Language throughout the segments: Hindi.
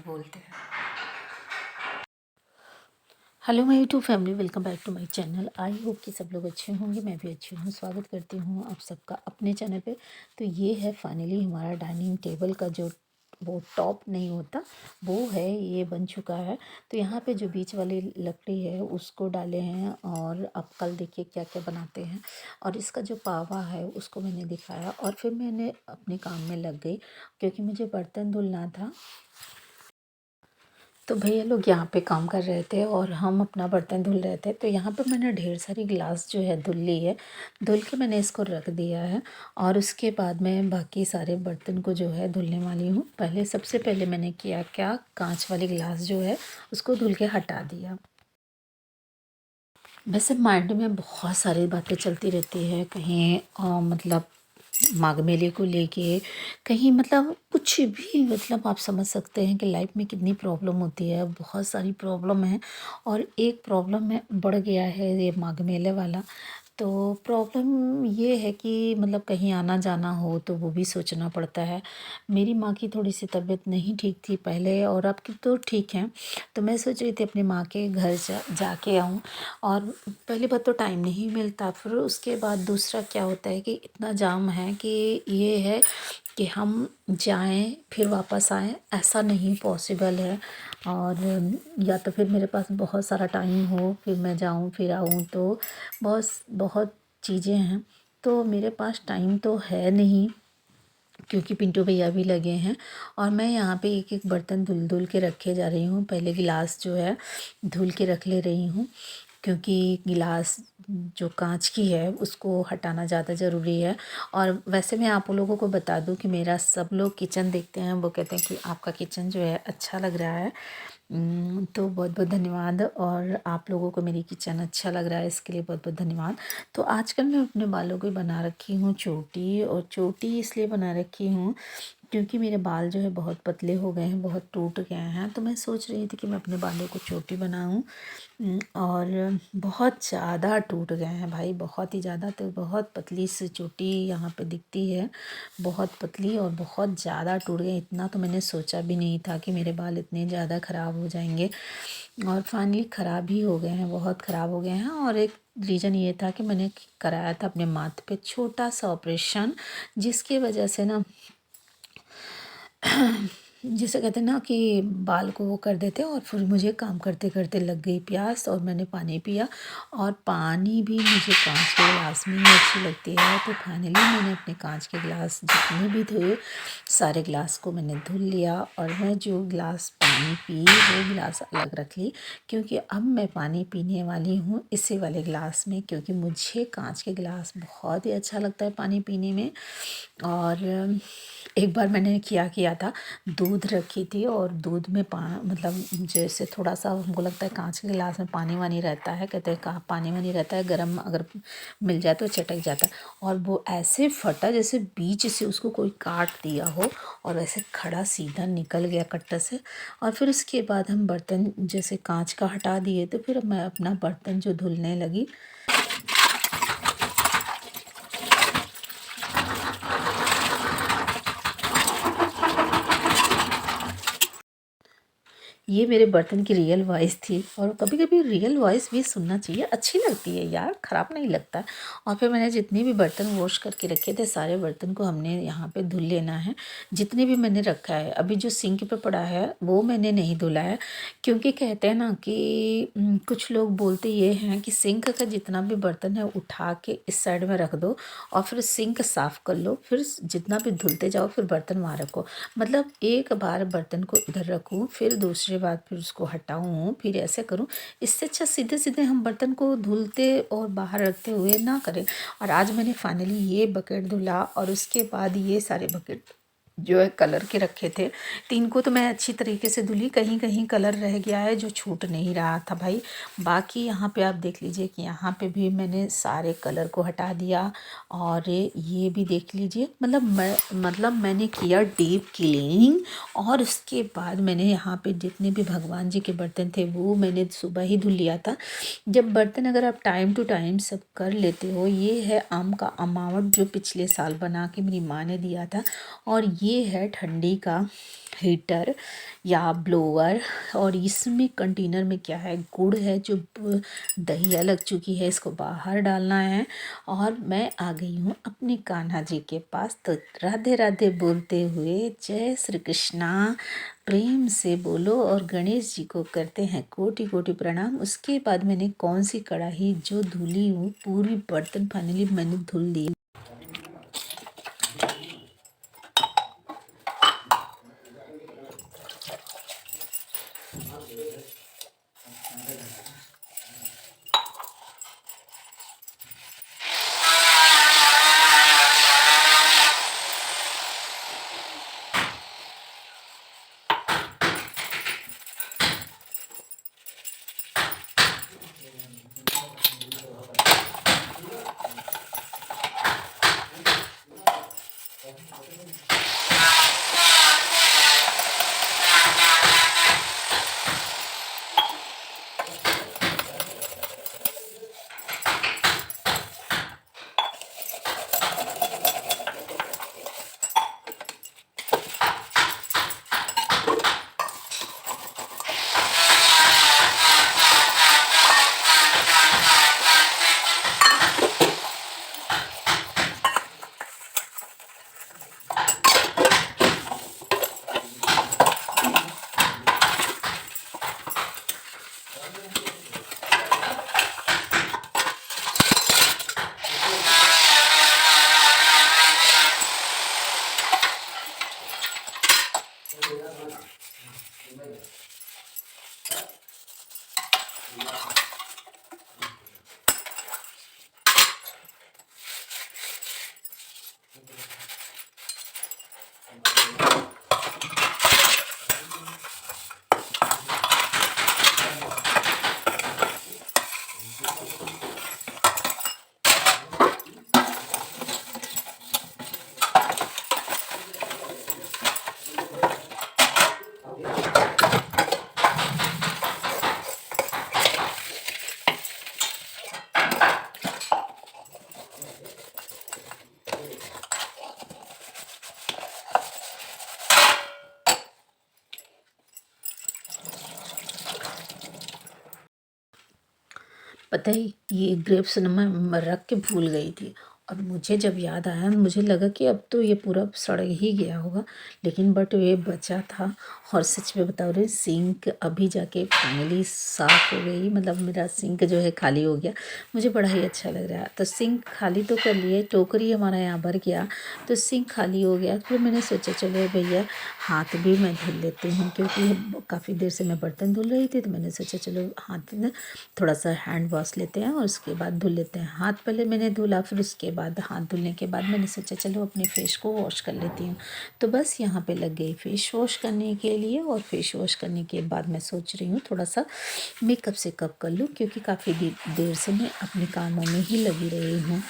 बोलते हैं। Hello my YouTube family, welcome back to my channel. I hope कि सब लोग अच्छे होंगे, मैं भी अच्छी हूँ। स्वागत करती हूँ आप सबका अपने चैनल पे। तो ये है फाइनली हमारा डाइनिंग टेबल का जो वो टॉप नहीं होता वो है, ये बन चुका है। तो यहाँ पे जो बीच वाली लकड़ी है उसको डाले हैं और अब कल देखिए क्या क्या बनाते हैं। और इसका जो पावा है उसको मैंने दिखाया और फिर मैंने अपने काम में लग गई क्योंकि मुझे बर्तन धुलना था। तो भैया लोग यहाँ पे काम कर रहे थे और हम अपना बर्तन धुल रहे थे। तो यहाँ पे मैंने ढेर सारी गिलास जो है धुल ली है। धुल के मैंने इसको रख दिया है और उसके बाद मैं बाकी सारे बर्तन को जो है धुलने वाली हूँ। सबसे पहले मैंने किया क्या, कांच वाली गिलास जो है उसको धुल के हटा दिया। वैसे माइंड में बहुत सारी बातें चलती रहती है, कहीं मतलब माघ मेले को लेके, कहीं मतलब कुछ भी, मतलब आप समझ सकते हैं कि लाइफ में कितनी प्रॉब्लम होती है। बहुत सारी प्रॉब्लम है और एक प्रॉब्लम में बढ़ गया है ये माघ मेले वाला। तो प्रॉब्लम ये है कि मतलब कहीं आना जाना हो तो वो भी सोचना पड़ता है। मेरी माँ की थोड़ी सी तबीयत नहीं ठीक थी पहले और अब की तो ठीक है। तो मैं सोच रही थी अपनी माँ के घर जाके आऊँ। और पहली बात तो टाइम नहीं मिलता, फिर उसके बाद दूसरा क्या होता है कि इतना जाम है कि ये है कि हम जाएं फिर वापस आएं, ऐसा नहीं पॉसिबल है। और या तो फिर मेरे पास बहुत सारा टाइम हो फिर मैं जाऊं फिर आऊं, तो बहुत बहुत चीज़ें हैं। तो मेरे पास टाइम तो है नहीं क्योंकि पिंटू भैया भी लगे हैं और मैं यहाँ पे एक एक बर्तन धुल धुल के रखे जा रही हूँ। पहले गिलास जो है धुल के रख ले रही हूँ क्योंकि गिलास जो कांच की है उसको हटाना ज़्यादा ज़रूरी है। और वैसे मैं आप लोगों को बता दूं कि मेरा सब लोग किचन देखते हैं, वो कहते हैं कि आपका किचन जो है अच्छा लग रहा है। तो बहुत बहुत धन्यवाद। और आप लोगों को मेरी किचन अच्छा लग रहा है इसके लिए बहुत बहुत धन्यवाद। तो आजकल मैं अपने बालों को बना रखी हूँ चोटी, और चोटी इसलिए बना रखी हूँ क्योंकि मेरे बाल जो है बहुत पतले हो गए हैं, बहुत टूट गए हैं। तो मैं सोच रही थी कि मैं अपने बालों को चोटी बनाऊं। और बहुत ज़्यादा टूट गए हैं भाई, बहुत ही ज़्यादा। तो बहुत पतली सी चोटी यहाँ पे दिखती है, बहुत पतली और बहुत ज़्यादा टूट गए। इतना तो मैंने सोचा भी नहीं था कि मेरे बाल इतने ज़्यादा ख़राब हो जाएंगे। और फाइनली ख़राब ही हो गए हैं, बहुत ख़राब हो गए हैं। और एक रीज़न ये था कि मैंने कराया था अपने माथे पे छोटा सा ऑपरेशन, जिसकी वजह से ना जिसे कहते हैं ना कि बाल को वो कर देते हैं। और फिर मुझे काम करते करते लग गई प्यास और मैंने पानी पिया। और पानी भी मुझे कांच के गिलास में ही अच्छी लगती है। तो फाइनली मैंने अपने कांच के गिलास जितने भी थे सारे गिलास को मैंने धुल लिया और मैं जो गिलास पानी पी वो गिलास अलग रख ली, क्योंकि अब मैं पानी पीने वाली हूँ इसी वाले गिलास में, क्योंकि मुझे कांच के गिलास बहुत ही अच्छा लगता है पानी पीने में। और एक बार मैंने किया था, दूध रखी थी और दूध में मतलब जैसे थोड़ा सा हमको लगता है कांच के गिलास में पानी वानी रहता है, कहते हैं कहाँ पानी वानी रहता है, गर्म अगर मिल जाए तो चटक जाता है। और वो ऐसे फटा जैसे बीच से उसको कोई काट दिया हो और वैसे खड़ा सीधा निकल गया कट्टा से। और फिर उसके बाद हम बर्तन जैसे कांच का हटा दिए तो फिर मैं अपना बर्तन जो धुलने लगी। ये मेरे बर्तन की रियल वॉइस थी और कभी कभी रियल वॉइस भी सुनना चाहिए, अच्छी लगती है यार, ख़राब नहीं लगता। और फिर मैंने जितने भी बर्तन वॉश करके रखे थे सारे बर्तन को हमने यहाँ पे धुल लेना है, जितने भी मैंने रखा है। अभी जो सिंक पे पड़ा है वो मैंने नहीं धुला है, क्योंकि कहते हैं ना कि कुछ लोग बोलते ये हैं कि सिंक का जितना भी बर्तन है उठा के इस साइड में रख दो और फिर सिंक साफ़ कर लो, फिर जितना भी धुलते जाओ फिर बर्तन वहाँ रखो। मतलब एक बार बर्तन को इधर रखूँ फिर दूसरी बार फिर उसको हटाऊँ फिर ऐसे करूँ। इससे अच्छा सीधे सीधे हम बर्तन को धुलते और बाहर रखते हुए ना करें। और आज मैंने फाइनली ये बकेट धुला और उसके बाद ये सारे बकेट जो है कलर के रखे थे, 3 को तो मैं अच्छी तरीके से धुली, कहीं कहीं कलर रह गया है जो छूट नहीं रहा था भाई। बाकी यहाँ पे आप देख लीजिए कि यहाँ पे भी मैंने सारे कलर को हटा दिया। और ये भी देख लीजिए, मतलब मैंने किया डीप क्लीनिंग। और उसके बाद मैंने यहाँ पे जितने भी भगवान जी के बर्तन थे वो मैंने सुबह ही धुल लिया था। जब बर्तन अगर आप टाइम टू टाइम सब कर लेते हो, ये है आम का अमावट जो पिछले साल बना के मेरी माँ ने दिया था। और ये है ठंडी का हीटर या ब्लोअर। और इसमें कंटेनर में क्या है, गुड़ है, जो दहिया लग चुकी है, इसको बाहर डालना है। और मैं आ गई हूँ अपने कान्हा जी के पास। तो राधे राधे बोलते हुए जय श्री कृष्णा प्रेम से बोलो और गणेश जी को करते हैं कोटि कोटि प्रणाम। उसके बाद मैंने कौन सी कढ़ाई जो धुली हूँ, पूरी बर्तन फाइनली मैंने धुल दी। पता है ये ग्रेप्स न मैं रख के भूल गई थी। और मुझे जब याद आया, मुझे लगा कि अब तो ये पूरा सड़ ही गया होगा, लेकिन बट ये बचा था। और सच में बता रही, सिंक अभी जाके फाइनली साफ़ हो गई। मतलब मेरा सिंक जो है खाली हो गया, मुझे बड़ा ही अच्छा लग रहा है। तो सिंक खाली तो कर लिए, टोकरी हमारा यहाँ भर गया, तो सिंक खाली हो गया। फिर मैंने सोचा चलो भैया हाथ भी मैं धुल लेती हूँ, क्योंकि काफ़ी देर से मैं बर्तन धुल रही थी। तो मैंने सोचा चलो हाथ में थोड़ा सा हैंड वॉश लेते हैं और उसके बाद धुल लेते हैं। हाथ पहले मैंने धुला, फिर उसके बाद हाथ धुलने के बाद मैंने सोचा चलो अपने फेस को वॉश कर लेती हूँ। तो बस यहाँ पे लग गई फेस वॉश करने के लिए। और फेस वॉश करने के बाद मैं सोच रही हूँ थोड़ा सा मेकअप से कब कर लूँ, क्योंकि काफ़ी देर से मैं अपने कामों में ही लगी रही हूँ।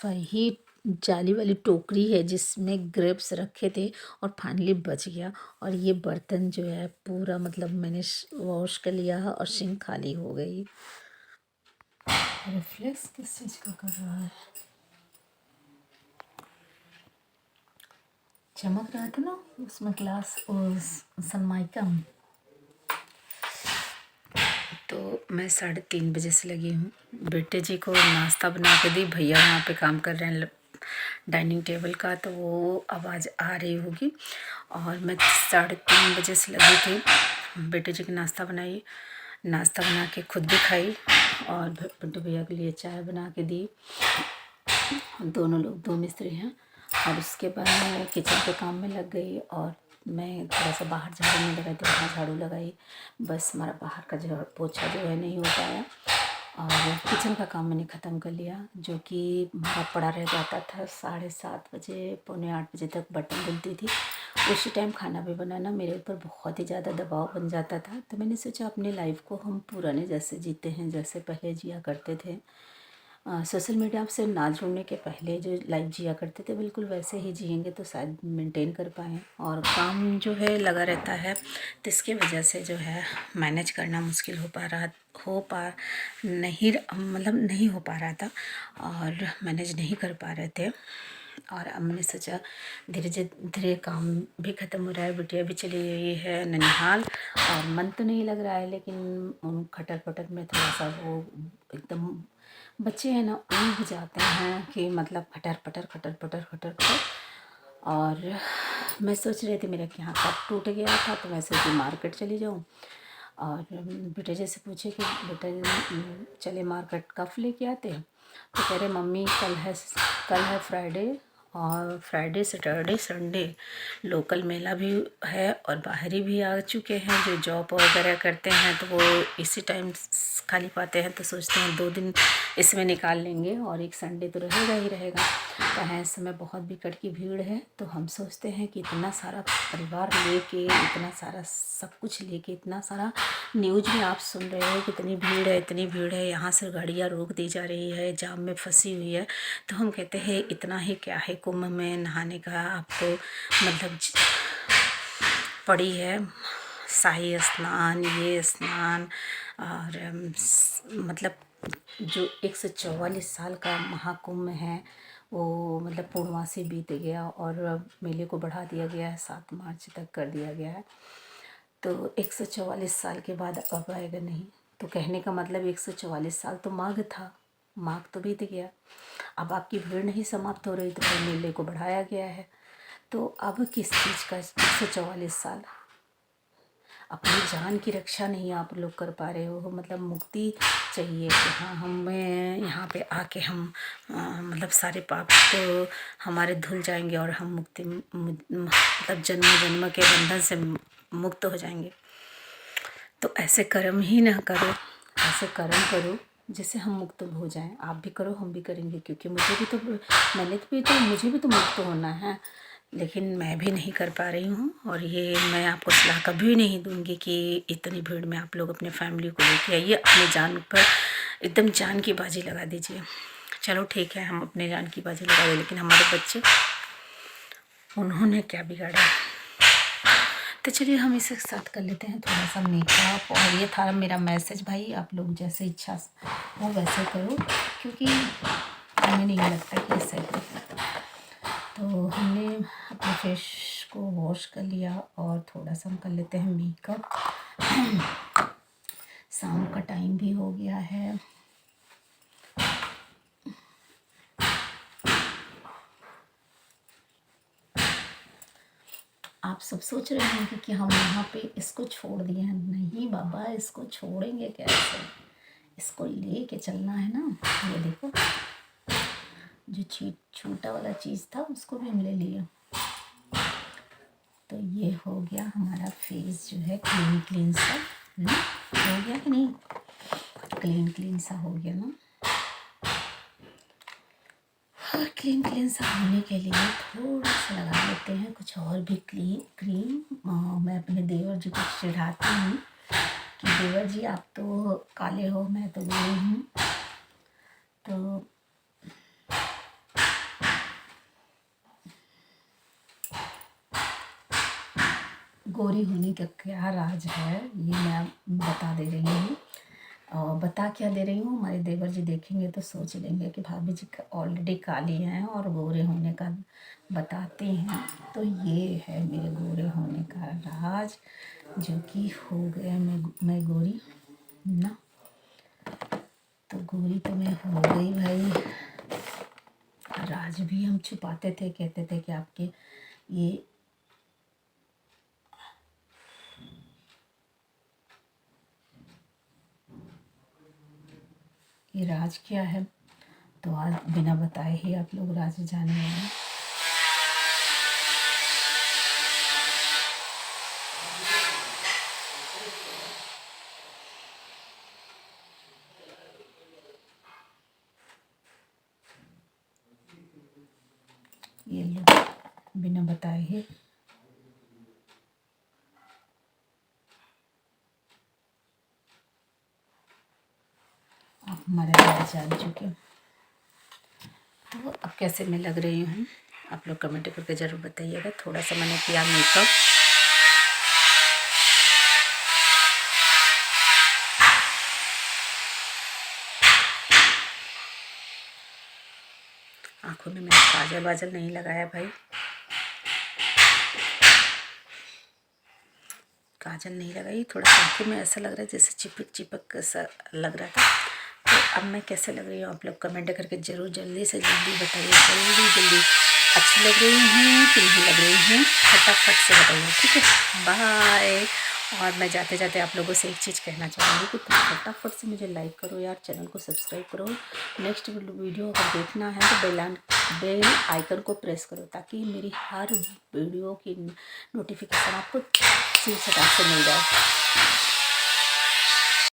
वही जाली वाली टोकरी है जिसमें ग्रेप्स रखे थे, और फाइनली बच गया। और ये बर्तन जो है पूरा मतलब मैंने वॉश कर लिया और सिंक खाली हो गई। रिफ्लेक्स किस चीज़ का कर रहा है, चमक रहा था ना उसमें ग्लास और सनमाइका में। तो मैं 3:30 बजे से लगी हूँ। बेटे जी को नाश्ता बना के दी, भैया वहाँ पे काम कर रहे हैं डाइनिंग टेबल का, तो वो आवाज़ आ रही होगी। और मैं 3:30 बजे से लगी थी। बेटे जी की नाश्ता बनाई, नाश्ता बना के खुद भी खाई, और पिंटू भैया के लिए चाय बना के दी। दोनों लोग 2 मिस्त्री हैं। और उसके बाद मैं किचन के काम में लग गई, और मैं थोड़ा सा बाहर झाड़ू नहीं लगाई थी, वहाँ झाड़ू लगाई। बस हमारा बाहर का जो पोछा जो है नहीं हो पाया। और किचन का काम मैंने ख़त्म कर लिया, जो कि हमारा पड़ा रह जाता था। 7:30 बजे, 7:45 बजे तक बर्तन धुलती थी। उसी टाइम खाना भी बनाना मेरे ऊपर बहुत ही ज़्यादा दबाव बन जाता था। तो मैंने सोचा अपनी लाइफ को हम पुराने जैसे जीते हैं, जैसे पहले जिया करते थे, सोशल मीडिया से ना जुड़ने के पहले जो लाइफ जिया करते थे बिल्कुल वैसे ही जिएंगे तो शायद मेंटेन कर पाएँ। और काम जो है लगा रहता है तो इसकी वजह से जो है मैनेज करना मुश्किल नहीं हो पा रहा था और मैनेज नहीं कर पा रहे थे। और अब मैंने सोचा धीरे धीरे काम भी ख़त्म हो रहा है, बिटिया भी चली गई है ननिहाल और मन तो नहीं लग रहा है, लेकिन उन खटर पटर में थोड़ा सा वो एकदम बच्चे हैं ना ऊब जाते हैं कि मतलब खटर पटर खटर पटर खटर पटर। और मैं सोच रही थी मेरा कि यहाँ कप टूट गया था तो मैं सोची मार्केट चली जाऊँ। और बेटे जैसे पूछे कि बेटा चले मार्केट कप लेके आते हैं, तो कह रहे मम्मी कल है फ्राइडे और फ्राइडे सैटरडे संडे लोकल मेला भी है और बाहरी भी आ चुके हैं जो जॉब वगैरह करते हैं तो वो इसी टाइम खाली पाते हैं, तो सोचते हैं 2 दिन इसमें निकाल लेंगे और एक संडे तो रहेगा ही रहेगा। कहाँ इस समय बहुत बिकट की भीड़ है, तो हम सोचते हैं कि इतना सारा परिवार लेके इतना सारा सब कुछ लेके इतना सारा न्यूज में आप सुन रहे हो कितनी भीड़ है इतनी भीड़ है, यहाँ से गाड़ियाँ रोक दी जा रही है, जाम में फंसी हुई है। तो हम कहते हैं इतना ही क्या है, कुंभ में नहाने का आपको मतलब पड़ी है शाही स्नान ये स्नान। और मतलब जो 144 साल का महाकुंभ है वो मतलब पूर्णमासी बीत गया और मेले को बढ़ा दिया गया है, 7 मार्च तक कर दिया गया है। तो 144 साल के बाद अब आएगा नहीं, तो कहने का मतलब 144 साल तो माघ था, माघ तो बीत गया, अब आपकी भीड़ नहीं समाप्त हो रही तो फिर मेले को बढ़ाया गया है। तो अब किस चीज़ का 144 साल? अपनी जान की रक्षा नहीं आप लोग कर पा रहे हो, मतलब मुक्ति चाहिए कि हाँ हमें यहाँ पे आके हम मतलब सारे पाप तो हमारे धुल जाएंगे और हम मतलब जन्म जन्म के बंधन से मुक्त हो जाएंगे। तो ऐसे कर्म ही ना करो, ऐसे कर्म करो जिससे हम मुक्त हो जाएं। आप भी करो हम भी करेंगे, क्योंकि मुझे भी तो मुक्त होना है, लेकिन मैं भी नहीं कर पा रही हूँ। और ये मैं आपको सलाह कभी नहीं दूंगी कि इतनी भीड़ में आप लोग अपने फैमिली को लेके आइए, अपने जान पर एकदम जान की बाजी लगा दीजिए। चलो ठीक है हम अपने जान की बाजी लगा दें, लेकिन हमारे बच्चे उन्होंने क्या बिगाड़ा? तो चलिए हम इसे साथ कर लेते हैं थोड़ा सा मेकअप। और ये था मेरा मैसेज, भाई आप लोग जैसे इच्छा हो वैसे करो, क्योंकि हमें नहीं लगता कि ऐसे तो हमने अपने फेस को वॉश कर लिया और थोड़ा सा हम कर लेते हैं मेकअप। शाम का टाइम भी हो गया है। आप सब सोच रहे होंगे कि हम यहाँ पे इसको छोड़ दिए हैं, नहीं बाबा इसको छोड़ेंगे कैसे, इसको ले के चलना है ना। ये देखो जो छोटा वाला चीज़ था उसको भी हम ले लिए। तो ये हो गया हमारा फेस जो है क्लीन सा हो गया कि नहीं, क्लीन सा हो गया ना। और क्लीन सा होने के लिए थोड़ा सा लगा लेते हैं कुछ और भी क्रीम। मैं अपने देवर जी को चिढ़ाती हूँ कि देवर जी आप तो काले हो मैं तो गोरी हूँ। तो गोरी होने का क्या राज है ये मैं बता दे रही हूँ। और बता क्या दे रही हूँ, हमारे देवर जी देखेंगे तो सोच लेंगे कि भाभी जी ऑलरेडी काली हैं और गोरे होने का बताती हैं। तो ये है मेरे गोरे होने का राज, जो कि हो गया मैं गोरी ना। तो गोरी तो मैं हो गई भाई। राज भी हम छुपाते थे, कहते थे कि आपके ये राज क्या है, तो आज बिना बताए ही आप लोग राज जाने वाले। ये लो बिना बताए ही जान चुकी हूँ। तो अब कैसे मैं लग रही हूँ आप लोग कमेंट करके ज़रूर बताइएगा। थोड़ा सा मैंने किया मेकअप, आँखों में मैंने काजल वाजल नहीं लगाया भाई, काजल नहीं लगाई। थोड़ा आँखों में ऐसा लग रहा है जैसे चिपक चिपक सा लग रहा था। तो अब मैं कैसे लग रही हूँ आप लोग कमेंट करके ज़रूर जल्दी से जल्दी बताइए। जल्दी जल्दी अच्छी लग रही हूँ कि नहीं लग रही हूँ, फटाफट से बताइए, ठीक है। बाय। और मैं जाते जाते आप लोगों से एक चीज़ कहना चाहूँगी कि तुम फटाफट से मुझे लाइक करो यार, चैनल को सब्सक्राइब करो। नेक्स्ट वीडियो अगर देखना है तो बेल आइकन को प्रेस करो ताकि मेरी हर वीडियो की नोटिफिकेशन आपको सीधे से मिल जाए।